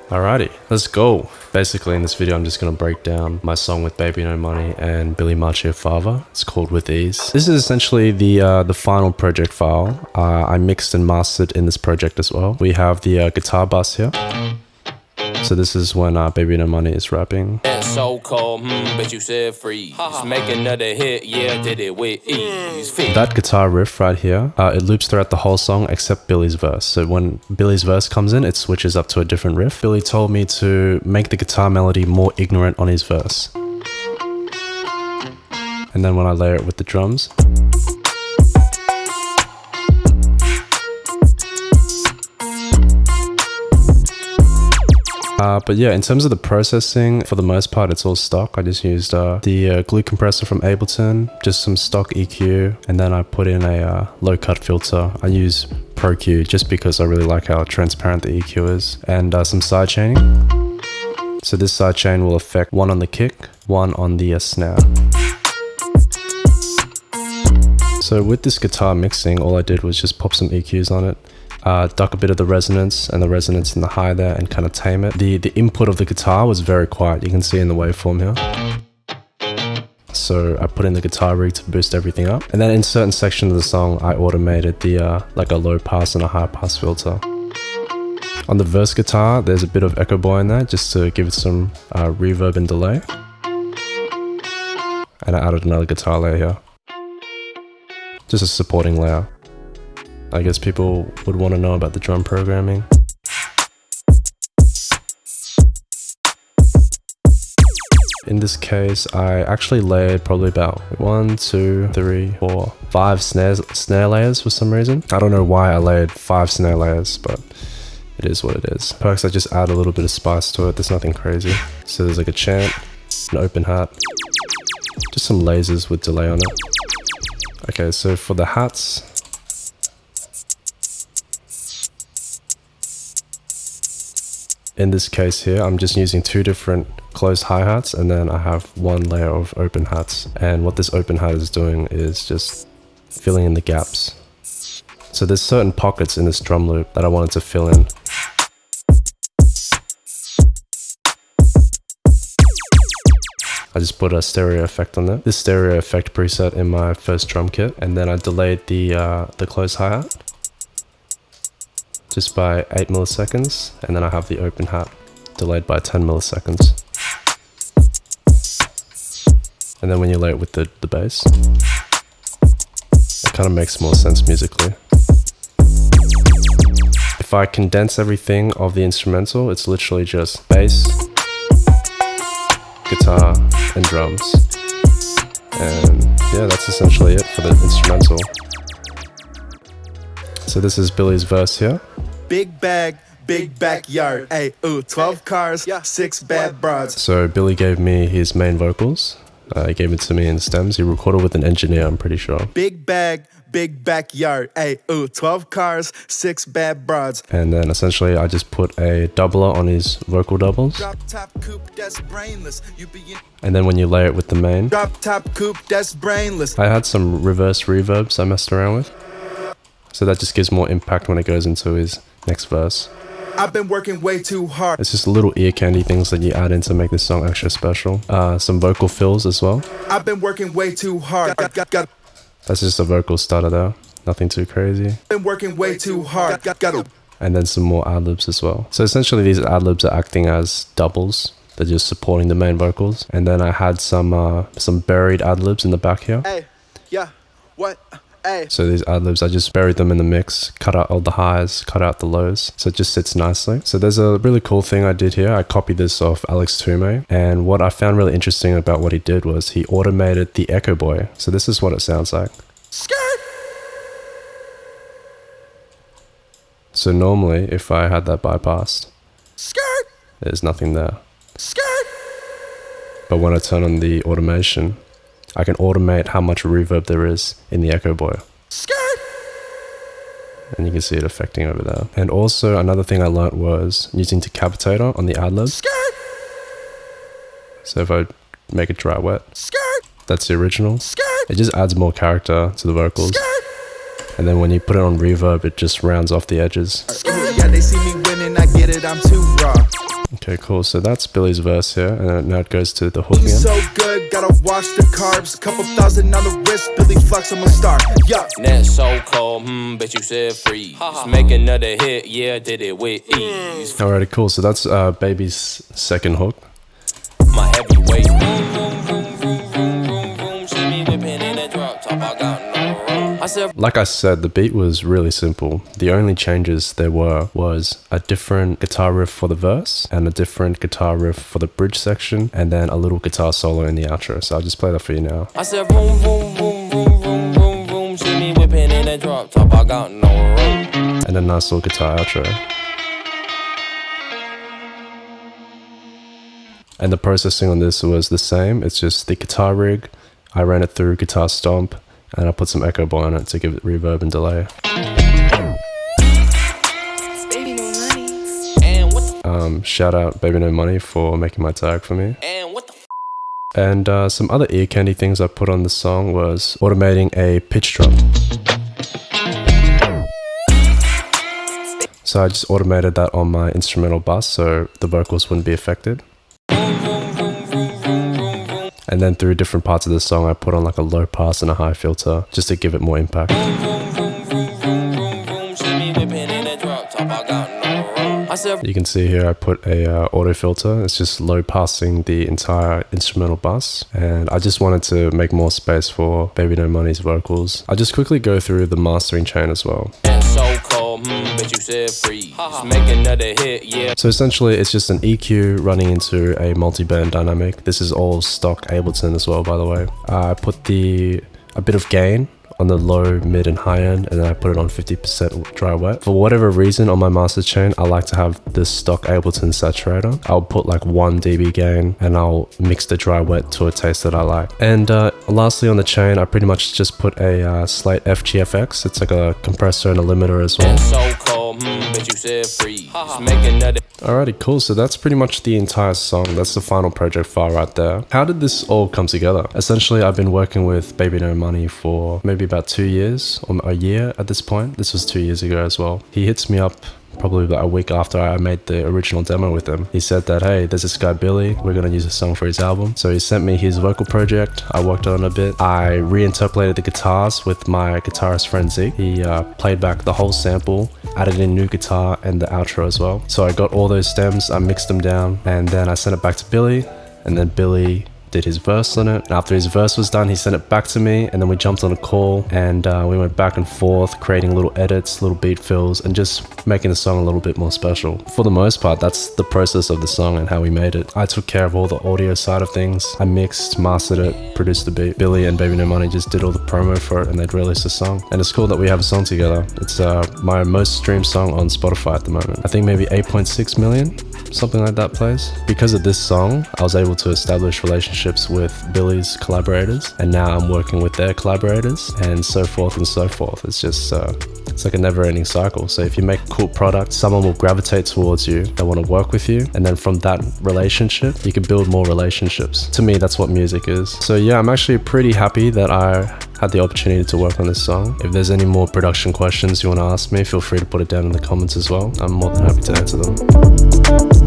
Alrighty, let's go. Basically in this video I'm just going to break down my song with Bbno Money and Billy Marchiafava. It's called With Ease. This is essentially the final project file. I mixed and mastered in this project as well. We have the guitar bus here. So this is when Bbno Money is rapping. So cold, but you said freeze. Make another hit, yeah, did it with ease. That guitar riff right here, it loops throughout the whole song except Billy's verse. So when Billy's verse comes in, it switches up to a different riff. Billy told me to make the guitar melody more ignorant on his verse. And then when I layer it with the drums, but yeah, in terms of the processing, for the most part, it's all stock. I just used the glue compressor from Ableton, just some stock EQ, and then I put in a low cut filter. I use Pro Q just because I really like how transparent the EQ is, and some side chaining. So this side chain will affect one on the kick, one on the snare. So with this guitar mixing, all I did was just pop some EQs on it. Duck a bit of the resonance and the resonance in the high there and kind of tame it. The input of the guitar was very quiet. You can see in the waveform here. So I put in the guitar rig to boost everything up. And then in certain sections of the song, I automated the like a low pass and a high pass filter. On the verse guitar, there's a bit of echo boy in there just to give it some reverb and delay. And I added another guitar layer here. Just a supporting layer. I guess people would want to know about the drum programming. In this case, I actually layered probably about 1, 2, 3, 4, 5 snare layers for some reason. I don't know why I layered 5 snare layers, but it is what it is. Perks, I just add a little bit of spice to it. There's nothing crazy. So there's like a chant, an open hat, just some lasers with delay on it. Okay, so for the hats, in this case here, I'm just using 2 different closed hi-hats, and then I have 1 layer of open hats. And what this open hat is doing is just filling in the gaps. So there's certain pockets in this drum loop that I wanted to fill in. I just put a stereo effect on there. This stereo effect preset in my first drum kit, and then I delayed the closed hi-hat just by 8 milliseconds, and then I have the open hat delayed by 10 milliseconds. And then when you lay it with the bass, it kind of makes more sense musically. If I condense everything of the instrumental, it's literally just bass, guitar, and drums. And yeah, that's essentially it for the instrumental. So this is Billy's verse here. Big bag, big backyard. Ay, ooh, 12 cars, 6 bad broads. So Billy gave me his main vocals. He gave it to me in stems. He recorded with an engineer, I'm pretty sure. Big bag, big backyard. Ay, ooh, 12 cars, 6 bad broads. And then essentially I just put a doubler on his vocal doubles. Drop top coupe, that's brainless. And then when you lay it with the main, drop top coupe, that's brainless. I had some reverse reverbs I messed around with. So that just gives more impact when it goes into his next verse. I've been working way too hard. It's just little ear candy things that you add in to make this song extra special. Some vocal fills as well. I've been working way too hard. That's just a vocal starter there. Nothing too crazy. Been working way too hard. And then some more ad-libs as well. So essentially these ad-libs are acting as doubles. They're just supporting the main vocals. And then I had some buried ad-libs in the back here. Hey, yeah, what? Hey. So these ad-libs, I just buried them in the mix, cut out all the highs, cut out the lows, so it just sits nicely. So there's a really cool thing I did here. I copied this off Alex Tume, and what I found really interesting about what he did was he automated the echo boy. So this is what it sounds like. Skirt. So normally, if I had that bypassed, skirt, there's nothing there. Skirt. But when I turn on the automation, I can automate how much reverb there is in the echo boy. Skirt. And you can see it affecting over there. And also another thing I learnt was using decapitator on the ad-lib. Skirt. So if I make it dry wet, skirt, that's the original. Skirt. It just adds more character to the vocals. Skirt. And then when you put it on reverb, it just rounds off the edges. Skirt. Yeah, they see me winning, I get it, I'm too raw. Okay, cool. So that's Billy's verse here, and now it goes to the hook again. So good, gotta watch the carbs. Couple thousand on the wrist, Billy Flex, I'm a star. Yeah. Net so cold, bet you said freeze. Make another hit, yeah, did it with ease. Alrighty, cool. So that's Baby's second hook. My heavyweight, see me whipping in a drop top, I got no room. I said, Like I said, the beat was really simple. The only changes there was a different guitar riff for the verse and a different guitar riff for the bridge section, and then a little guitar solo in the outro. So I'll just play that for you now. I said, boom, boom, boom, boom, boom, boom, boom. See me whipping in a drop top, I got no room. And a nice little guitar outro. And the processing on this was the same. It's just the guitar rig. I ran it through Guitar Stomp, and I put some echo bar on it to give it reverb and delay. Shout out Bbno Money for making my tag for me. And some other ear candy things I put on the song was automating a pitch drop. So I just automated that on my instrumental bus so the vocals wouldn't be affected. And then through different parts of the song I put on like a low pass and a high filter just to give it more impact. You can see here I put a auto filter. It's just low passing the entire instrumental bus, and I just wanted to make more space for Bbno Money's vocals. I'll just quickly go through the mastering chain as well. So essentially it's just an EQ running into a multi-band dynamic. This is all stock Ableton as well, by the way. I put a bit of gain on the low, mid and high end, and then I put it on 50% dry wet. For whatever reason on my master chain, I like to have this stock Ableton saturator. I'll put like 1 dB gain and I'll mix the dry wet to a taste that I like. And lastly on the chain, I pretty much just put a Slate FGFX. It's like a compressor and a limiter as well. Alrighty, cool. So that's pretty much the entire song. That's the final project file right there. How did this all come together? Essentially, I've been working with Bbno Money for maybe about 2 years or a year at this point. This was 2 years ago as well. He hits me up probably about a week after I made the original demo with him. He said that, hey, there's this guy Billy, we're gonna use a song for his album. So he sent me his vocal project. I worked on it a bit. I reinterpolated the guitars with my guitarist friend Zeke. He played back the whole sample, added in new guitar and the outro as well. So I got all those stems, I mixed them down, and then I sent it back to Billy, and then Billy did his verse on it. And after his verse was done, he sent it back to me, and then we jumped on a call and we went back and forth, creating little edits, little beat fills, and just making the song a little bit more special. For the most part, that's the process of the song and how we made it. I took care of all the audio side of things. I mixed, mastered it, produced the beat. Billy and Bbno Money just did all the promo for it, and they'd released the song. And it's cool that we have a song together. It's my most streamed song on Spotify at the moment. I think maybe 8.6 million, something like that plays. Because of this song, I was able to establish relationships with Billy's collaborators, and now I'm working with their collaborators, and so forth and so forth. It's just it's like a never-ending cycle. So if you make a cool product, someone will gravitate towards you, they want to work with you, and then from that relationship you can build more relationships. To me, that's what music is. So yeah, I'm actually pretty happy that I had the opportunity to work on this song. If there's any more production questions you want to ask me, feel free to put it down in the comments as well. I'm more than happy to answer them.